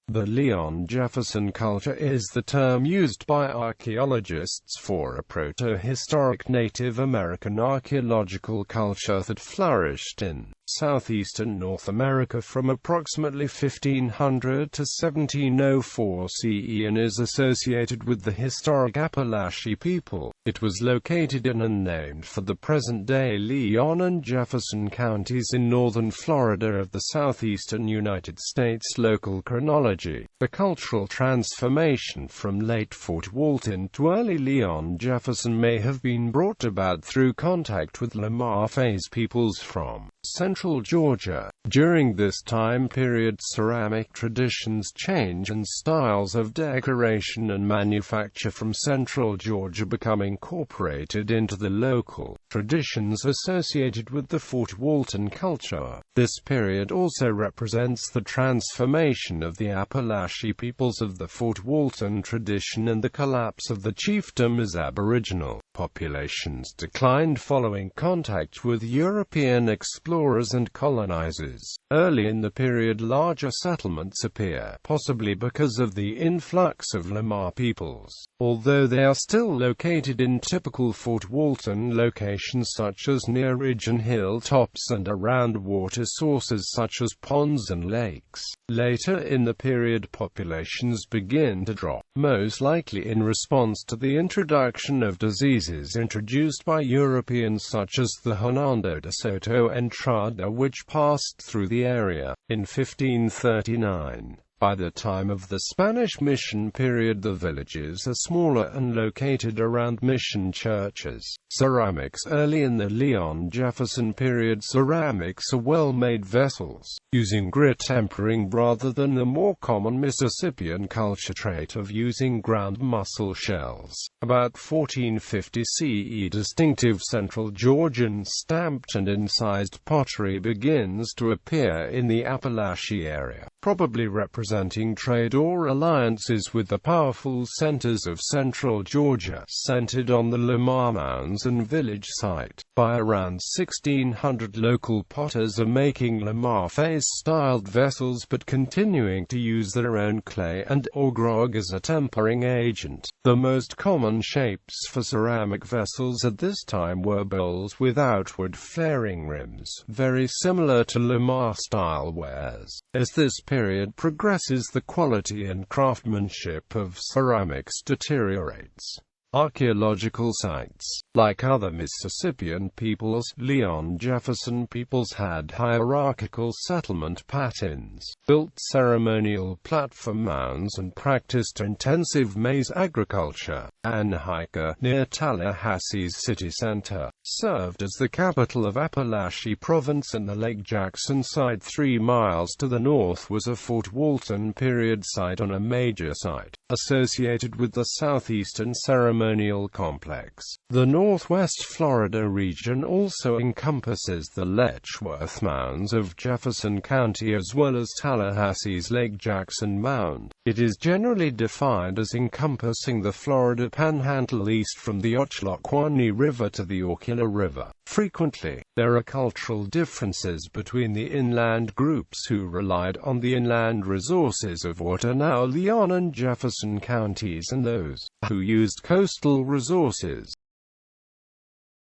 The Leon-Jefferson culture is the term used by archaeologists for a proto-historic Native American archaeological culture that flourished in southeastern North America from approximately 1500 to 1704 CE and is associated with the historic Apalachee people. It was located in and named for the present-day Leon and Jefferson counties in northern Florida of the southeastern United States. Local chronology. The cultural transformation from late Fort Walton to early Leon-Jefferson may have been brought about through contact with Lamar Faye's peoples from central Georgia. During this time period, ceramic traditions change and styles of decoration and manufacture from central Georgia become incorporated into the local traditions associated with the Fort Walton culture. This period also represents the transformation of the Apalachee peoples of the Fort Walton tradition and the collapse of the chiefdom as Aboriginal populations declined following contact with European explorers and colonizers. Early in the period, larger settlements appear, possibly because of the influx of Lamar peoples, although they are still located in typical Fort Walton locations such as near ridge and hilltops and around water sources such as ponds and lakes. Later in the period, populations begin to drop, most likely in response to the introduction of diseases introduced by Europeans such as the Hernando de Soto entrada, which passed through the area in 1539. By the time of the Spanish mission period, the villages are smaller and located around mission churches. Ceramics. Early in the Leon-Jefferson period, ceramics are well-made vessels, using grit tempering rather than the more common Mississippian culture trait of using ground mussel shells. About 1450 CE, distinctive Central Georgian stamped and incised pottery begins to appear in the Apalachee area, probably representing trade or alliances with the powerful centers of central Georgia, centered on the Lamar Mounds and village site. By around 1600, local potters are making Lamar Faye-styled vessels but continuing to use their own clay and or grog as a tempering agent. The most common shapes for ceramic vessels at this time were bowls with outward flaring rims, very similar to Lamar-style wares. As this period progresses, the quality and craftsmanship of ceramics deteriorates. Archaeological sites. Like other Mississippian peoples, Leon-Jefferson peoples had hierarchical settlement patterns, built ceremonial platform mounds and practiced intensive maize agriculture. Anahika, near Tallahassee's city center, served as the capital of Apalachee Province, and the Lake Jackson site 3 miles to the north was a Fort Walton period site on a major site associated with the southeastern ceremonial complex. The Northwest Florida region also encompasses the Letchworth Mounds of Jefferson County as well as Tallahassee's Lake Jackson Mound. It is generally defined as encompassing the Florida Panhandle east from the Ochlaquanee River to the Ocala River. Frequently, there are cultural differences between the inland groups who relied on the inland resources of what are now Leon and Jefferson counties and those who used coastal resources.